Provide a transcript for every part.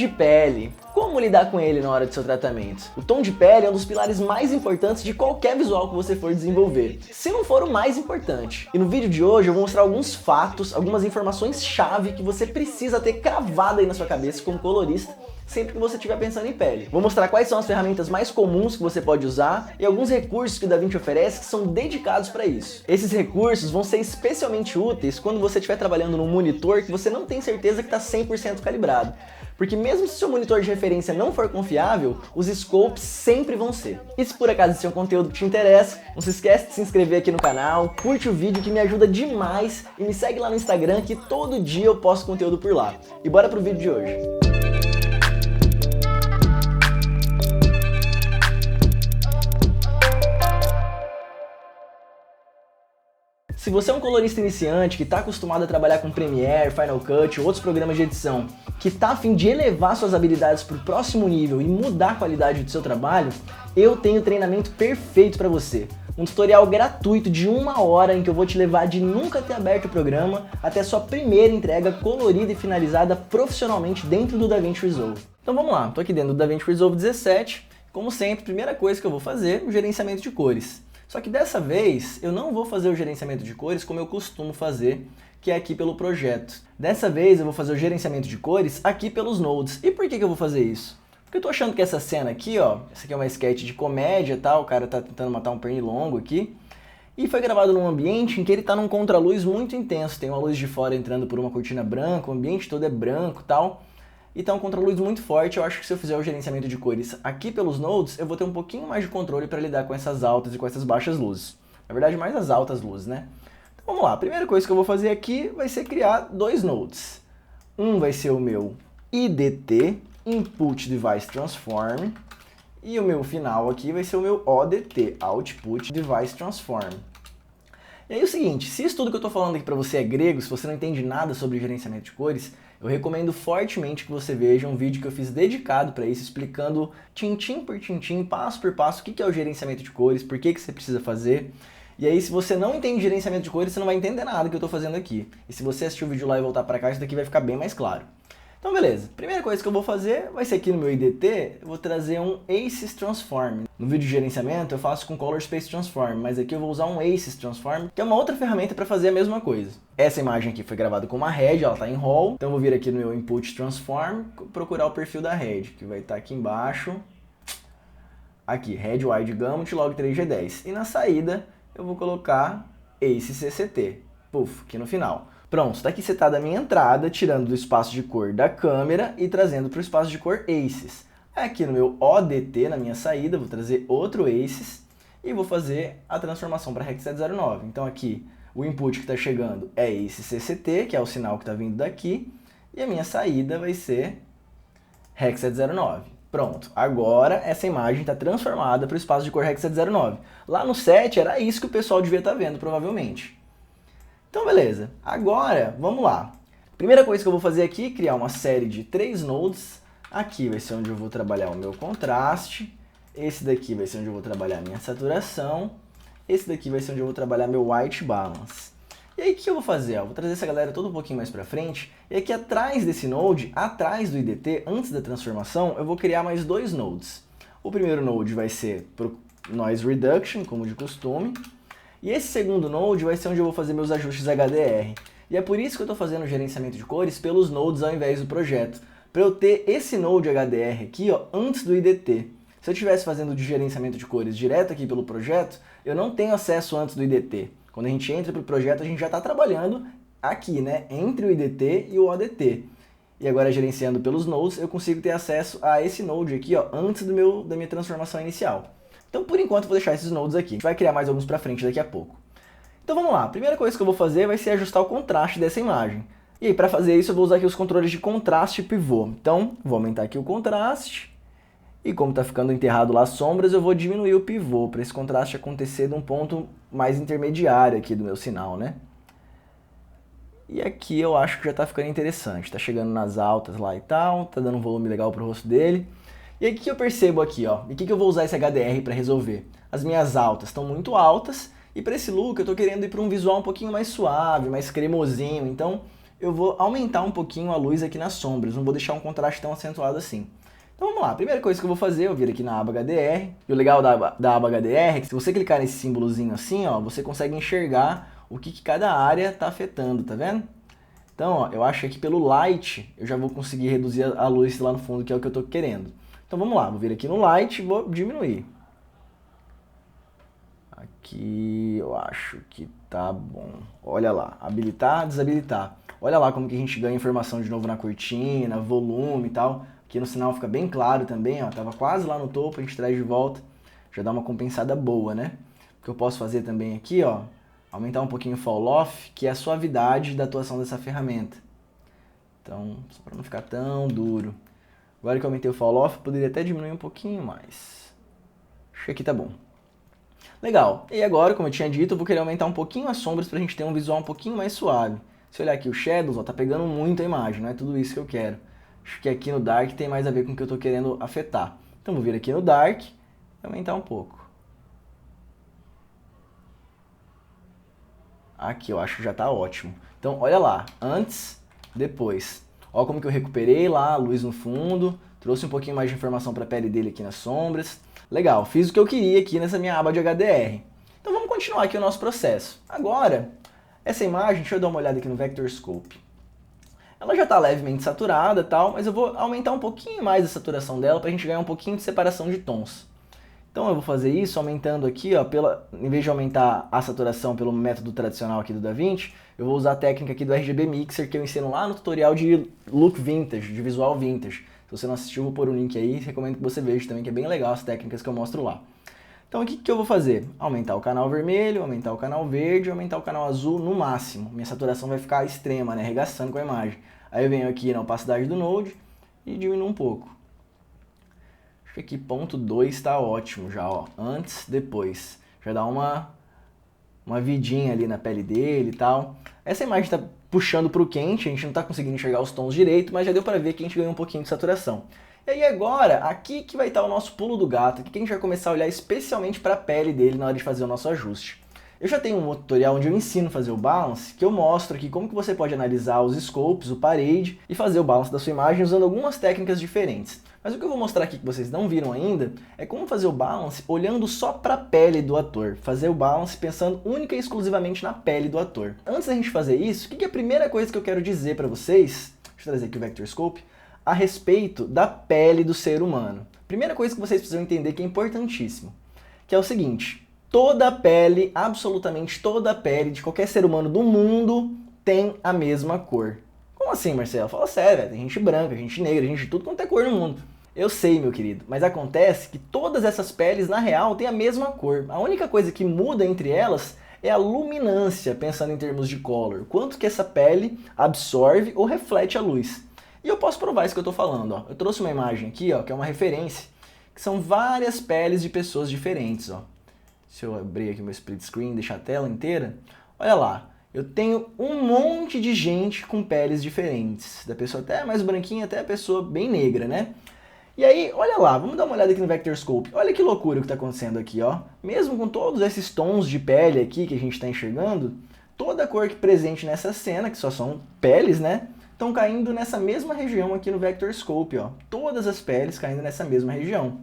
de pele. Como lidar com ele na hora do seu tratamento? O tom de pele é um dos pilares mais importantes de qualquer visual que você for desenvolver, se não for o mais importante. E no vídeo de hoje eu vou mostrar alguns fatos, algumas informações-chave que você precisa ter cravada aí na sua cabeça como colorista, sempre que você estiver pensando em pele. Vou mostrar quais são as ferramentas mais comuns que você pode usar e alguns recursos que o DaVinci oferece que são dedicados para isso. Esses recursos vão ser especialmente úteis quando você estiver trabalhando num monitor que você não tem certeza que está 100% calibrado. Porque mesmo se seu monitor de referência não for confiável, os scopes sempre vão ser. E se por acaso esse é um conteúdo que te interessa, não se esquece de se inscrever aqui no canal, curte o vídeo que me ajuda demais e me segue lá no Instagram que todo dia eu posto conteúdo por lá. E bora pro vídeo de hoje. Se você é um colorista iniciante que está acostumado a trabalhar com Premiere, Final Cut ou outros programas de edição, que está a fim de elevar suas habilidades para o próximo nível e mudar a qualidade do seu trabalho, eu tenho o treinamento perfeito para você. Um tutorial gratuito de 1 hora em que eu vou te levar de nunca ter aberto o programa até a sua primeira entrega colorida e finalizada profissionalmente dentro do DaVinci Resolve. Então vamos lá, estou aqui dentro do DaVinci Resolve 17, como sempre, primeira coisa que eu vou fazer é o gerenciamento de cores. Só que dessa vez eu não vou fazer o gerenciamento de cores como eu costumo fazer, que é aqui pelo projeto. Dessa vez eu vou fazer o gerenciamento de cores aqui pelos nodes. E por que eu vou fazer isso? Porque eu tô achando que essa cena aqui, ó, essa aqui é uma sketch de comédia, tá? O cara tá tentando matar um pernilongo aqui. E foi gravado num ambiente em que ele tá num contraluz muito intenso. Tem uma luz de fora entrando por uma cortina branca, o ambiente todo é branco e tal. E tá um contraluz muito forte. Eu acho que se eu fizer o gerenciamento de cores aqui pelos nodes, eu vou ter um pouquinho mais de controle para lidar com essas altas e com essas baixas luzes. Na verdade, mais as altas luzes, né? Então vamos lá, a primeira coisa que eu vou fazer aqui vai ser criar dois nodes. Um vai ser o meu IDT, Input Device Transform, e o meu final aqui vai ser o meu ODT, Output Device Transform. E aí é o seguinte, se isso tudo que eu tô falando aqui pra você é grego, se você não entende nada sobre gerenciamento de cores, eu recomendo fortemente que você veja um vídeo que eu fiz dedicado para isso, explicando tintim por tintim, passo por passo, o que é o gerenciamento de cores, por que você precisa fazer. E aí, se você não entende gerenciamento de cores, você não vai entender nada que eu estou fazendo aqui. E se você assistir o vídeo lá e voltar para cá, isso daqui vai ficar bem mais claro. Então, beleza. Primeira coisa que eu vou fazer vai ser aqui no meu IDT, eu vou trazer um Aces Transform. No vídeo de gerenciamento eu faço com Color Space Transform, mas aqui eu vou usar um Aces Transform, que é uma outra ferramenta para fazer a mesma coisa. Essa imagem aqui foi gravada com uma Red, ela está em RAW, então eu vou vir aqui no meu Input Transform, procurar o perfil da Red, que vai estar aqui embaixo. Aqui, Red Wide Gamut Log 3G10. E na saída eu vou colocar Aces CCT, puf, aqui no final. Pronto, está aqui setada a minha entrada, tirando do espaço de cor da câmera e trazendo para o espaço de cor Aces. Aqui no meu ODT, na minha saída, vou trazer outro Aces e vou fazer a transformação para Rec 709. Então aqui, o input que está chegando é Aces CCT, que é o sinal que está vindo daqui, e a minha saída vai ser Rec 709. Pronto, agora essa imagem está transformada para o espaço de cor Rec 709. Lá no set era isso que o pessoal devia estar vendo, provavelmente. Então beleza, agora vamos lá. Primeira coisa que eu vou fazer aqui é criar uma série de 3 nodes. Aqui vai ser onde eu vou trabalhar o meu contraste. Esse daqui vai ser onde eu vou trabalhar a minha saturação. Esse daqui vai ser onde eu vou trabalhar meu white balance. E aí o que eu vou fazer? Eu vou trazer essa galera toda um pouquinho mais pra frente. E aqui atrás desse node, atrás do IDT, antes da transformação, eu vou criar mais 2 nodes. O primeiro node vai ser pro Noise Reduction, como de costume. E esse segundo node vai ser onde eu vou fazer meus ajustes HDR. E é por isso que eu estou fazendo o gerenciamento de cores pelos nodes ao invés do projeto. Para eu ter esse node HDR aqui, ó, antes do IDT. Se eu estivesse fazendo o gerenciamento de cores direto aqui pelo projeto, eu não tenho acesso antes do IDT. Quando a gente entra para o projeto, a gente já está trabalhando aqui, né, entre o IDT e o ODT. E agora, gerenciando pelos nodes, eu consigo ter acesso a esse node aqui, ó, antes da minha transformação inicial. Então, por enquanto, eu vou deixar esses nodes aqui. A gente vai criar mais alguns para frente daqui a pouco. Então, vamos lá. A primeira coisa que eu vou fazer vai ser ajustar o contraste dessa imagem. E aí, para fazer isso, eu vou usar aqui os controles de contraste e pivô. Então, vou aumentar aqui o contraste. E como está ficando enterrado lá as sombras, eu vou diminuir o pivô, para esse contraste acontecer de um ponto mais intermediário aqui do meu sinal, né? E aqui eu acho que já está ficando interessante. Está chegando nas altas lá e tal, está dando um volume legal para o rosto dele. E aí o que eu percebo aqui, ó? E o que eu vou usar esse HDR para resolver? As minhas altas estão muito altas, e para esse look eu estou querendo ir para um visual um pouquinho mais suave, mais cremosinho. Então eu vou aumentar um pouquinho a luz aqui nas sombras, não vou deixar um contraste tão acentuado assim. Então vamos lá, a primeira coisa que eu vou fazer, eu vir aqui na aba HDR, e o legal da aba HDR é que se você clicar nesse símbolozinho assim, ó, você consegue enxergar o que cada área está afetando, tá vendo? Então, ó, eu acho que aqui pelo Light eu já vou conseguir reduzir a luz lá no fundo, que é o que eu estou querendo. Então vamos lá, vou vir aqui no Light e vou diminuir. Aqui eu acho que tá bom. Olha lá, habilitar, desabilitar. Olha lá como que a gente ganha informação de novo na cortina, volume e tal. Aqui no sinal fica bem claro também, ó. Tava quase lá no topo, a gente traz de volta. Já dá uma compensada boa, né? O que eu posso fazer também aqui, ó, aumentar um pouquinho o fall off, que é a suavidade da atuação dessa ferramenta. Então, só para não ficar tão duro. Agora que eu aumentei o fall off, poderia até diminuir um pouquinho mais. Acho que aqui tá bom. Legal. E agora, como eu tinha dito, eu vou querer aumentar um pouquinho as sombras para a gente ter um visual um pouquinho mais suave. Se olhar aqui o Shadows, ó, tá pegando muito a imagem, não é tudo isso que eu quero. Acho que aqui no Dark tem mais a ver com o que eu tô querendo afetar. Então vou vir aqui no Dark e aumentar um pouco. Aqui eu acho que já tá ótimo. Então olha lá, antes, depois. Olha como que eu recuperei lá a luz no fundo, trouxe um pouquinho mais de informação para a pele dele aqui nas sombras. Legal, fiz o que eu queria aqui nessa minha aba de HDR. Então vamos continuar aqui o nosso processo. Agora, essa imagem, deixa eu dar uma olhada aqui no Vector Scope. Ela já está levemente saturada e tal, mas eu vou aumentar um pouquinho mais a saturação dela para a gente ganhar um pouquinho de separação de tons. Então eu vou fazer isso aumentando aqui, ó, em vez de aumentar a saturação pelo método tradicional aqui do DaVinci, eu vou usar a técnica aqui do RGB Mixer que eu ensino lá no tutorial de look vintage, de visual vintage. Se você não assistiu, vou pôr o link aí, recomendo que você veja também, que é bem legal as técnicas que eu mostro lá. Então o que eu vou fazer? Aumentar o canal vermelho, aumentar o canal verde, aumentar o canal azul no máximo. Minha saturação vai ficar extrema, né, arregaçando com a imagem. Aí eu venho aqui na opacidade do Node e diminuo um pouco. Acho que aqui ponto 2 está ótimo já, ó. Antes, depois. Já dá uma vidinha ali na pele dele e tal. Essa imagem está puxando para o quente, a gente não está conseguindo enxergar os tons direito, mas já deu para ver que a gente ganhou um pouquinho de saturação. E aí agora, aqui que vai estar o nosso pulo do gato, aqui que a gente vai começar a olhar especialmente para a pele dele na hora de fazer o nosso ajuste. Eu já tenho um tutorial onde eu ensino a fazer o balance, que eu mostro aqui como que você pode analisar os scopes, o parade, e fazer o balance da sua imagem usando algumas técnicas diferentes. Mas o que eu vou mostrar aqui que vocês não viram ainda é como fazer o balance olhando só para a pele do ator. Fazer o balance pensando única e exclusivamente na pele do ator. Antes da gente fazer isso, o que é a primeira coisa que eu quero dizer para vocês, deixa eu trazer aqui o Vector Scope, a respeito da pele do ser humano. Primeira coisa que vocês precisam entender que é importantíssimo, que é o seguinte: toda a pele, absolutamente toda a pele de qualquer ser humano do mundo tem a mesma cor. Como assim, Marcelo? Fala sério, velho. Tem gente branca, gente negra, gente de tudo quanto é cor no mundo. Eu sei, meu querido, mas acontece que todas essas peles, na real, têm a mesma cor. A única coisa que muda entre elas é a luminância, pensando em termos de color. Quanto que essa pele absorve ou reflete a luz. E eu posso provar isso que eu estou falando. Ó. Eu trouxe uma imagem aqui, ó, que é uma referência, que são várias peles de pessoas diferentes. Ó. Se eu abrir aqui meu split screen e deixar a tela inteira, olha lá. Eu tenho um monte de gente com peles diferentes. Da pessoa até mais branquinha até a pessoa bem negra, né? E aí, olha lá, vamos dar uma olhada aqui no Vector Scope. Olha que loucura o que está acontecendo aqui, ó. Mesmo com todos esses tons de pele aqui que a gente está enxergando, toda a cor que presente nessa cena, que só são peles, né? Estão caindo nessa mesma região aqui no Vector Scope, ó. Todas as peles caindo nessa mesma região.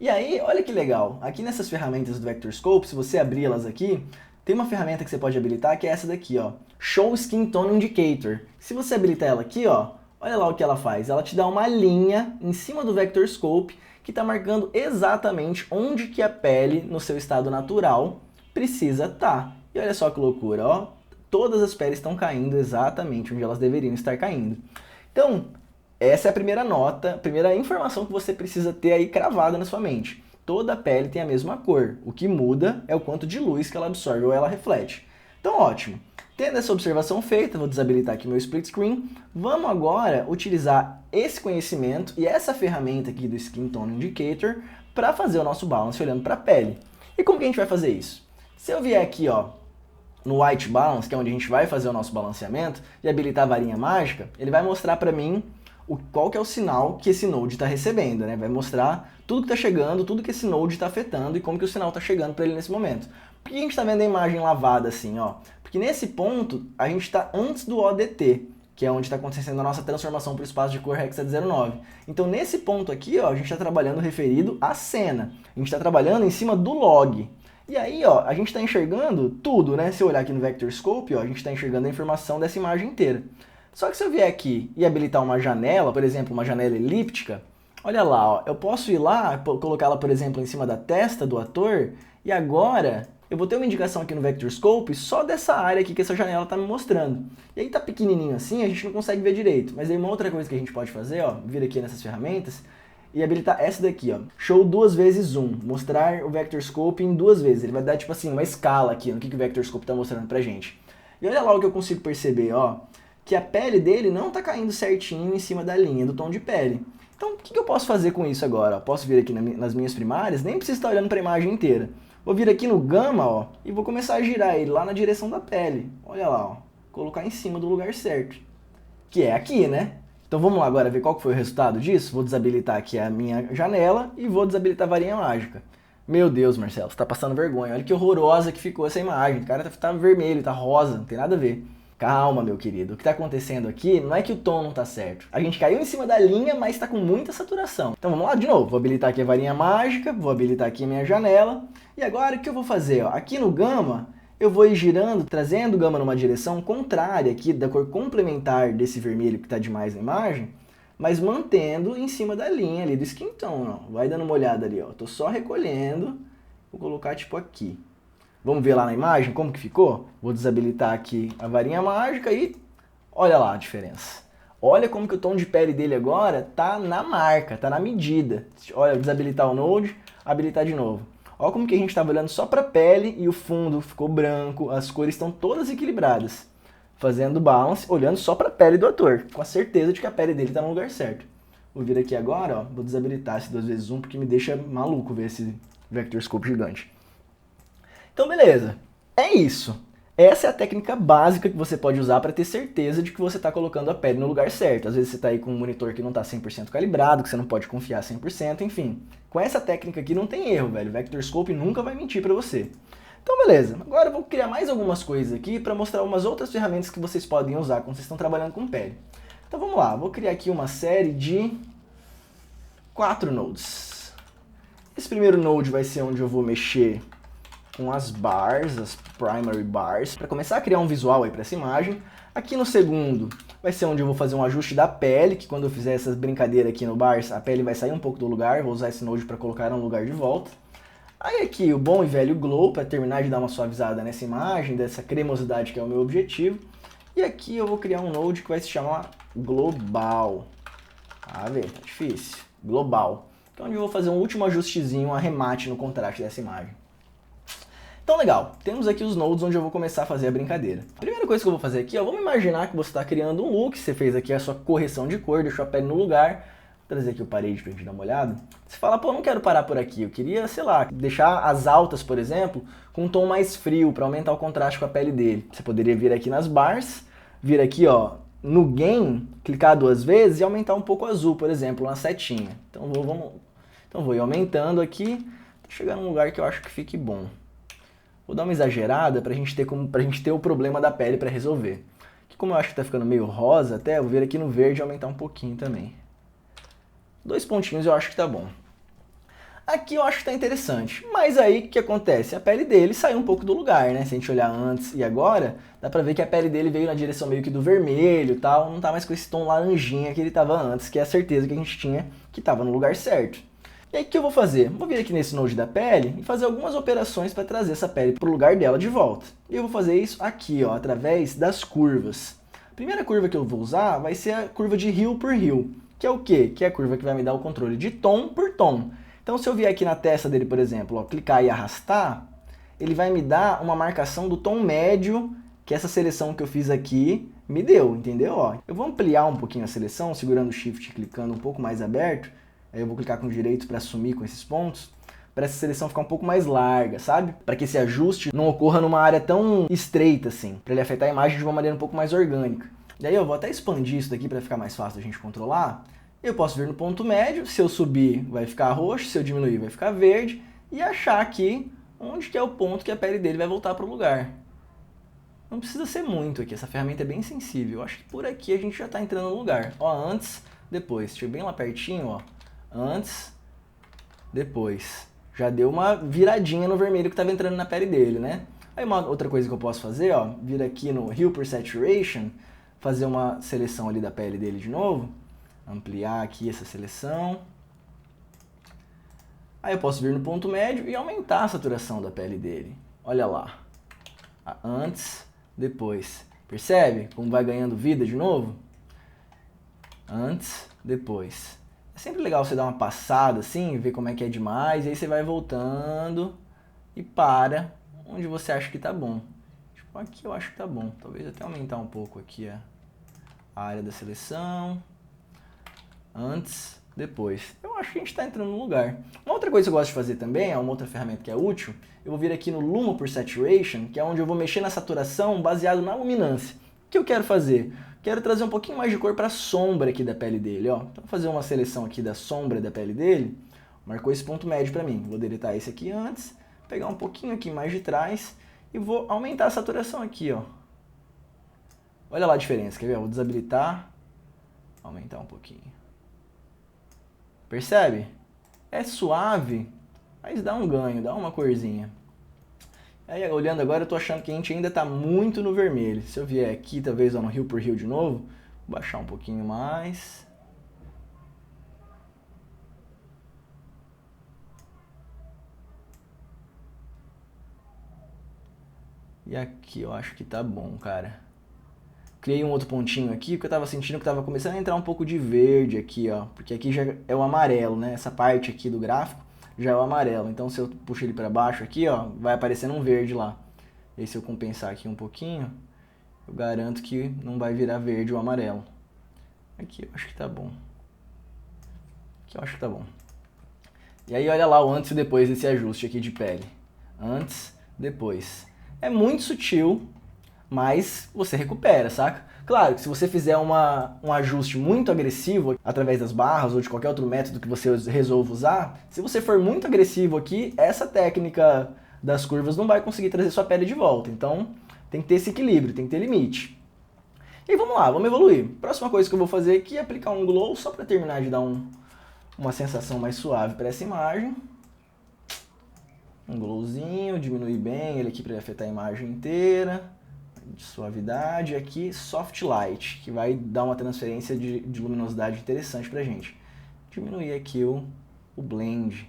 E aí, olha que legal. Aqui nessas ferramentas do Vector Scope, se você abrir elas aqui, tem uma ferramenta que você pode habilitar que é essa daqui, ó. Show Skin Tone Indicator. Se você habilitar ela aqui, ó, olha lá o que ela faz. Ela te dá uma linha em cima do Vector Scope que está marcando exatamente onde que a pele, no seu estado natural, precisa estar. E olha só que loucura, ó. Todas as peles estão caindo exatamente onde elas deveriam estar caindo. Então, essa é a primeira nota, a primeira informação que você precisa ter aí cravada na sua mente. Toda a pele tem a mesma cor. O que muda é o quanto de luz que ela absorve ou ela reflete. Então, ótimo. Tendo essa observação feita, vou desabilitar aqui meu split screen. Vamos agora utilizar esse conhecimento e essa ferramenta aqui do Skin Tone Indicator para fazer o nosso balance olhando para a pele. E como que a gente vai fazer isso? Se eu vier aqui, ó, no White Balance, que é onde a gente vai fazer o nosso balanceamento, e habilitar a varinha mágica, ele vai mostrar para mim qual que é o sinal que esse node está recebendo, né? Vai mostrar tudo que está chegando, tudo que esse node está afetando e como que o sinal está chegando para ele nesse momento. Por que a gente está vendo a imagem lavada assim, ó? Porque Porque nesse ponto, a gente está antes do ODT, que é onde está acontecendo a nossa transformação para o espaço de cor hexadecimal 09. Então, nesse ponto aqui, ó, a gente está trabalhando referido à cena. A gente está trabalhando em cima do log. E aí, ó, a gente está enxergando tudo, né? Se eu olhar aqui no Vector Scope, ó, a gente está enxergando a informação dessa imagem inteira. Só que se eu vier aqui e habilitar uma janela, por exemplo, uma janela elíptica, olha lá, ó, eu posso ir lá, colocá-la, por exemplo, em cima da testa do ator, e agora eu vou ter uma indicação aqui no Vector Scope só dessa área aqui que essa janela está me mostrando. E aí tá pequenininho assim, a gente não consegue ver direito. Mas aí uma outra coisa que a gente pode fazer, ó, vir aqui nessas ferramentas e habilitar essa daqui, ó. Show 2 vezes zoom, mostrar o Vector Scope em 2 vezes. Ele vai dar tipo assim uma escala aqui no que o Vector Scope está mostrando pra gente. E olha lá o que eu consigo perceber, ó, que a pele dele não está caindo certinho em cima da linha do tom de pele. Então o que eu posso fazer com isso agora? Ó, posso vir aqui nas minhas primárias, nem preciso estar olhando para a imagem inteira. Vou vir aqui no gama, ó, e vou começar a girar ele lá na direção da pele. Olha lá, ó, colocar em cima do lugar certo, que é aqui, né? Então vamos lá agora ver qual que foi o resultado disso. Vou desabilitar aqui a minha janela e vou desabilitar a varinha mágica. Meu Deus, Marcelo, você tá passando vergonha. Olha que horrorosa que ficou essa imagem. O cara tá vermelho, tá rosa, não tem nada a ver. Calma, meu querido. O que está acontecendo aqui não é que o tom não está certo. A gente caiu em cima da linha, mas está com muita saturação. Então vamos lá de novo. Vou habilitar aqui a varinha mágica, vou habilitar aqui a minha janela. E agora o que eu vou fazer? Ó, aqui no gama, eu vou ir girando, trazendo o gama numa direção contrária aqui, da cor complementar desse vermelho que está demais na imagem, mas mantendo em cima da linha ali do skin tone. Ó. Vai dando uma olhada ali. Ó. Tô só recolhendo. Vou colocar tipo aqui. Vamos ver lá na imagem como que ficou? Vou desabilitar aqui a varinha mágica e olha lá a diferença. Olha como que o tom de pele dele agora tá na marca, tá na medida. Olha, desabilitar o node, habilitar de novo. Olha como que a gente estava olhando só para a pele e o fundo ficou branco, as cores estão todas equilibradas. Fazendo balance, olhando só para a pele do ator, com a certeza de que a pele dele está no lugar certo. Vou vir aqui agora, ó, vou desabilitar esse 2 vezes 1 porque me deixa maluco ver esse Vector Scope gigante. Então beleza, é isso. Essa é a técnica básica que você pode usar para ter certeza de que você está colocando a pele no lugar certo. Às vezes você está aí com um monitor que não está 100% calibrado, que você não pode confiar 100%, enfim. Com essa técnica aqui não tem erro, velho. O Vector Scope nunca vai mentir para você. Então beleza, agora eu vou criar mais algumas coisas aqui para mostrar umas outras ferramentas que vocês podem usar quando vocês estão trabalhando com pele. Então vamos lá, vou criar aqui uma série de 4 nodes. Esse primeiro node vai ser onde eu vou mexer com as bars, as primary bars, para começar a criar um visual aí para essa imagem. Aqui no segundo vai ser onde eu vou fazer um ajuste da pele, que quando eu fizer essas brincadeiras aqui no bars, a pele vai sair um pouco do lugar, vou usar esse node para colocar no lugar de volta. Aí aqui o bom e velho glow, para terminar de dar uma suavizada nessa imagem, dessa cremosidade que é o meu objetivo. E aqui eu vou criar um node que vai se chamar global. Ah, vê, tá difícil. Global. Que é onde eu vou fazer um último ajustezinho, um arremate no contraste dessa imagem. Então legal, temos aqui os nodes onde eu vou começar a fazer a brincadeira. A primeira coisa que eu vou fazer aqui, ó, vamos imaginar que você está criando um look, você fez aqui a sua correção de cor, deixou a pele no lugar. Vou trazer aqui o parede pra gente dar uma olhada. Você fala, pô, não quero parar por aqui, eu queria, sei lá, deixar as altas, por exemplo, com um tom mais frio, para aumentar o contraste com a pele dele. Você poderia vir aqui nas bars, vir aqui, ó, no gain, clicar 2 vezes e aumentar um pouco o azul, por exemplo, na setinha. Então vou ir aumentando aqui, até chegar num lugar que eu acho que fique bom. Vou dar uma exagerada pra gente ter o problema da pele para resolver. Que como eu acho que tá ficando meio rosa até, eu vou vir aqui no verde e aumentar um pouquinho também. 2 pontinhos eu acho que tá bom. Aqui eu acho que tá interessante, mas aí o que acontece? A pele dele saiu um pouco do lugar, né? Se a gente olhar antes e agora, dá pra ver que a pele dele veio na direção meio que do vermelho e tal, não tá mais com esse tom laranjinha que ele tava antes, que é a certeza que a gente tinha que tava no lugar certo. E aí o que eu vou fazer? Vou vir aqui nesse node da pele e fazer algumas operações para trazer essa pele para o lugar dela de volta. E eu vou fazer isso aqui, ó, através das curvas. A primeira curva que eu vou usar vai ser a curva de hue por hue, que é o quê? Que é a curva que vai me dar o controle de tom por tom. Então se eu vier aqui na testa dele, por exemplo, ó, clicar e arrastar, ele vai me dar uma marcação do tom médio que essa seleção que eu fiz aqui me deu, entendeu? Ó, eu vou ampliar um pouquinho a seleção, segurando o Shift e clicando um pouco mais aberto. Aí eu vou clicar com o direito para assumir com esses pontos, para essa seleção ficar um pouco mais larga, sabe? Para que esse ajuste não ocorra numa área tão estreita assim, para ele afetar a imagem de uma maneira um pouco mais orgânica. E aí eu vou até expandir isso daqui para ficar mais fácil da gente controlar. Eu posso vir no ponto médio, se eu subir vai ficar roxo, se eu diminuir vai ficar verde, e achar aqui onde que é o ponto que a pele dele vai voltar para o lugar. Não precisa ser muito aqui, essa ferramenta é bem sensível. Eu acho que por aqui a gente já está entrando no lugar. Ó, antes, depois. Deixa eu ir bem lá pertinho, ó. Antes, depois. Já deu uma viradinha no vermelho que estava entrando na pele dele, né? Aí uma outra coisa que eu posso fazer, ó, vir aqui no Hue per Saturation, fazer uma seleção ali da pele dele de novo. Ampliar aqui essa seleção. Aí eu posso vir no ponto médio e aumentar a saturação da pele dele. Olha lá. Antes, depois. Percebe como vai ganhando vida de novo? Antes, depois. É sempre legal você dar uma passada assim, ver como é que é demais, e aí você vai voltando e para onde você acha que tá bom. Tipo, aqui eu acho que tá bom. Talvez até aumentar um pouco aqui a área da seleção. Antes, depois. Eu acho que a gente está entrando no lugar. Uma outra coisa que eu gosto de fazer também, é uma outra ferramenta que é útil, eu vou vir aqui no Lumo per Saturation, que é onde eu vou mexer na saturação baseado na luminância. O que eu quero fazer? Quero trazer um pouquinho mais de cor para a sombra aqui da pele dele, ó. Então, vou fazer uma seleção aqui da sombra da pele dele. Marcou esse ponto médio para mim. Vou deletar esse aqui antes, pegar um pouquinho aqui mais de trás e vou aumentar a saturação aqui, ó. Olha lá a diferença, quer ver? Eu vou desabilitar, aumentar um pouquinho. Percebe? É suave, mas dá um ganho, dá uma corzinha. Aí, olhando agora, eu tô achando que a gente ainda tá muito no vermelho. Se eu vier aqui, talvez ó, no Hue por Hue de novo, vou baixar um pouquinho mais. E aqui eu acho que tá bom, cara. Criei um outro pontinho aqui, porque eu tava sentindo que tava começando a entrar um pouco de verde aqui, ó. Porque aqui já é o amarelo, né? Essa parte aqui do gráfico já é o amarelo. Então se eu puxo ele para baixo aqui, ó, vai aparecendo um verde lá. E aí se eu compensar aqui um pouquinho, eu garanto que não vai virar verde ou amarelo. Aqui eu acho que tá bom. Aqui eu acho que tá bom. E aí olha lá o antes e depois desse ajuste aqui de pele. Antes, depois. É muito sutil, mas você recupera, saca? Claro que se você fizer um ajuste muito agressivo através das barras ou de qualquer outro método que você resolva usar, se você for muito agressivo aqui, essa técnica das curvas não vai conseguir trazer sua pele de volta. Então tem que ter esse equilíbrio, tem que ter limite. E vamos lá, vamos evoluir. Próxima coisa que eu vou fazer aqui é aplicar um glow só para terminar de dar uma sensação mais suave para essa imagem. Um glowzinho, diminuir bem ele aqui para afetar a imagem inteira. De suavidade, aqui soft light, que vai dar uma transferência de luminosidade interessante pra gente. Diminuir aqui o blend.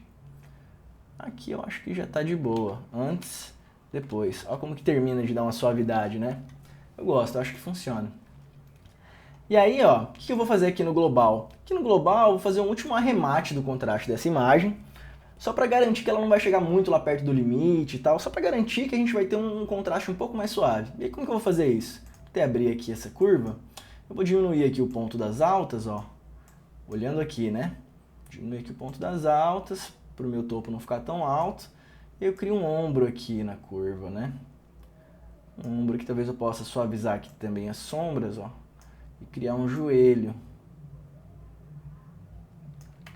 Aqui eu acho que já tá de boa. Antes, depois. Olha como que termina de dar uma suavidade, né? Eu gosto, eu acho que funciona. E aí, ó, o que eu vou fazer aqui no global? Aqui no global eu vou fazer um último arremate do contraste dessa imagem, só para garantir que ela não vai chegar muito lá perto do limite e tal, só para garantir que a gente vai ter um contraste um pouco mais suave. E aí como que eu vou fazer isso? Vou até abrir aqui essa curva, eu vou diminuir aqui o ponto das altas, ó, olhando aqui, né? Diminuir aqui o ponto das altas, para o meu topo não ficar tão alto, e eu crio um ombro aqui na curva, né? Um ombro que talvez eu possa suavizar aqui também as sombras, ó, e criar um joelho.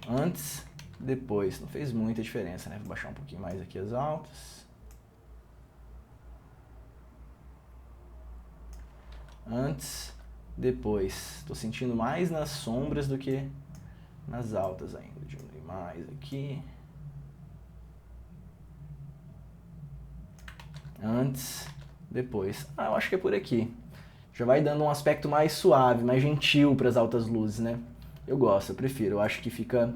Antes, depois, não fez muita diferença, né? Vou baixar um pouquinho mais aqui as altas. Antes, depois. Estou sentindo mais nas sombras do que nas altas ainda. Diminuir mais aqui. Antes, depois. Ah, eu acho que é por aqui. Já vai dando um aspecto mais suave, mais gentil para as altas luzes, né? Eu gosto, eu prefiro. Eu acho que fica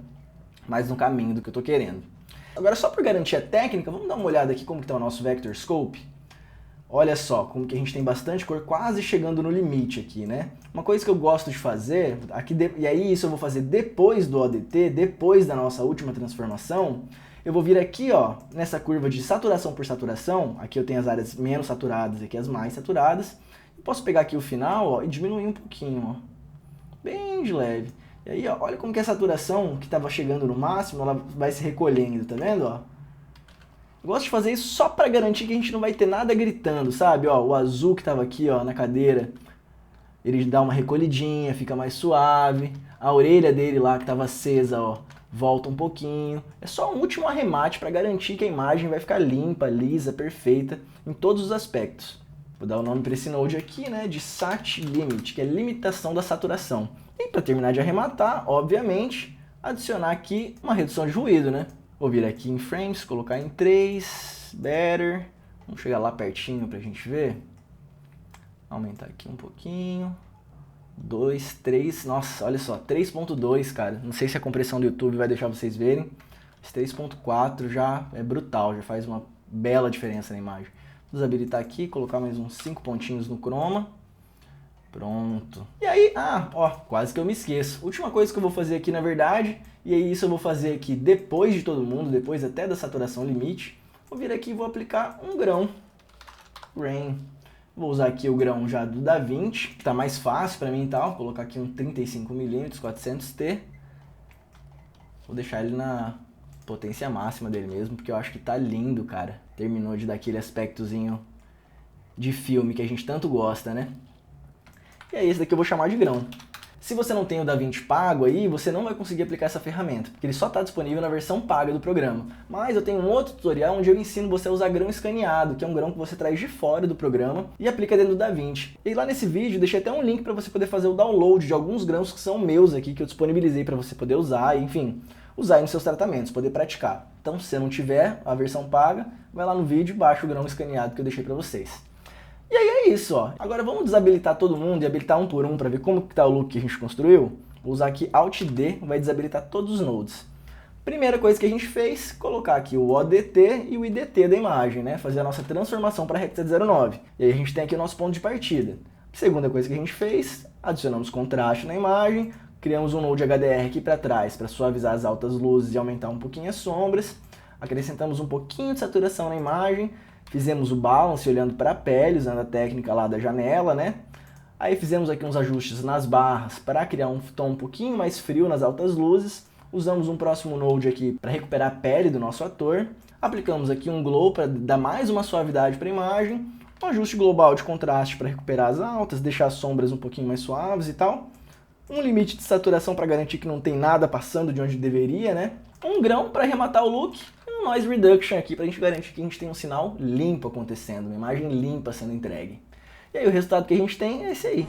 mais no caminho do que eu tô querendo. Agora, só para garantir a técnica, vamos dar uma olhada aqui como que tá o nosso Vector Scope. Olha só, como que a gente tem bastante cor quase chegando no limite aqui, né? Uma coisa que eu gosto de fazer, e aí isso eu vou fazer depois do ODT, depois da nossa última transformação, eu vou vir aqui, ó, nessa curva de saturação por saturação, aqui eu tenho as áreas menos saturadas e aqui as mais saturadas, eu posso pegar aqui o final, ó, e diminuir um pouquinho, ó, bem de leve. E aí, ó, olha como que a saturação que estava chegando no máximo, ela vai se recolhendo, tá vendo, ó? Eu gosto de fazer isso só para garantir que a gente não vai ter nada gritando, sabe? Ó, o azul que estava aqui, ó, na cadeira, ele dá uma recolhidinha, fica mais suave. A orelha dele lá que estava acesa, ó, volta um pouquinho. É só um último arremate para garantir que a imagem vai ficar limpa, lisa, perfeita em todos os aspectos. Vou dar o nome para esse node aqui, né, de Sat Limit, que é limitação da saturação. E para terminar de arrematar, obviamente, adicionar aqui uma redução de ruído, né? Vou vir aqui em Frames, colocar em 3, Better. Vamos chegar lá pertinho para a gente ver. Aumentar aqui um pouquinho. 2, 3, nossa, olha só, 3.2, cara. Não sei se a compressão do YouTube vai deixar vocês verem. Esse 3.4 já é brutal, já faz uma bela diferença na imagem. Vou desabilitar aqui, colocar mais uns 5 pontinhos no chroma. Pronto. E aí, ó, quase que eu me esqueço. Última coisa que eu vou fazer aqui, na verdade, e aí isso eu vou fazer aqui depois de todo mundo, depois até da saturação limite. Vou vir aqui e vou aplicar um grão. Rain. Vou usar aqui o grão já do DaVinci, que tá mais fácil para mim e tal. Vou colocar aqui um 35mm, 400T. Vou deixar ele na potência máxima dele mesmo, porque eu acho que tá lindo, cara. Terminou de dar aquele aspectozinho de filme que a gente tanto gosta, né? E aí esse daqui eu vou chamar de grão. Se você não tem o DaVinci pago aí, você não vai conseguir aplicar essa ferramenta, porque ele só está disponível na versão paga do programa. Mas eu tenho um outro tutorial onde eu ensino você a usar grão escaneado, que é um grão que você traz de fora do programa e aplica dentro do DaVinci. E lá nesse vídeo eu deixei até um link para você poder fazer o download de alguns grãos que são meus aqui, que eu disponibilizei para você poder usar, e, enfim, usar aí nos seus tratamentos, poder praticar. Então, se você não tiver a versão paga, vai lá no vídeo e baixa o grão escaneado que eu deixei para vocês. E aí é isso, ó. Agora vamos desabilitar todo mundo e habilitar um por um para ver como que tá o look que a gente construiu. Vou usar aqui Alt D, vai desabilitar todos os nodes. Primeira coisa que a gente fez, colocar aqui o ODT e o IDT da imagem, né? Fazer a nossa transformação para Hexad 09. E aí a gente tem aqui o nosso ponto de partida. Segunda coisa que a gente fez, adicionamos contraste na imagem, criamos um node HDR aqui para trás para suavizar as altas luzes e aumentar um pouquinho as sombras. Acrescentamos um pouquinho de saturação na imagem. Fizemos o balance olhando para a pele, usando a técnica lá da janela, né? Aí fizemos aqui uns ajustes nas barras para criar um tom um pouquinho mais frio nas altas luzes. Usamos um próximo node aqui para recuperar a pele do nosso ator. Aplicamos aqui um glow para dar mais uma suavidade para a imagem. Um ajuste global de contraste para recuperar as altas, deixar as sombras um pouquinho mais suaves e tal. Um limite de saturação para garantir que não tem nada passando de onde deveria, né? Um grão para arrematar o look. Um noise reduction aqui para a gente garantir que a gente tem um sinal limpo acontecendo, uma imagem limpa sendo entregue. E aí o resultado que a gente tem é esse aí.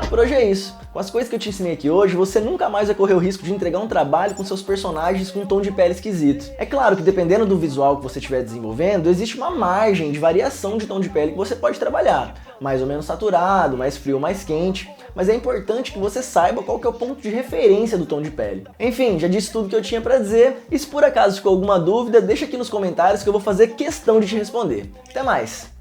Por hoje é isso. Com as coisas que eu te ensinei aqui hoje, você nunca mais vai correr o risco de entregar um trabalho com seus personagens com um tom de pele esquisito. É claro que dependendo do visual que você estiver desenvolvendo, existe uma margem de variação de tom de pele que você pode trabalhar. Mais ou menos saturado, mais frio, mais quente. Mas é importante que você saiba qual que é o ponto de referência do tom de pele. Enfim, já disse tudo que eu tinha pra dizer. E se por acaso ficou alguma dúvida, deixa aqui nos comentários que eu vou fazer questão de te responder. Até mais!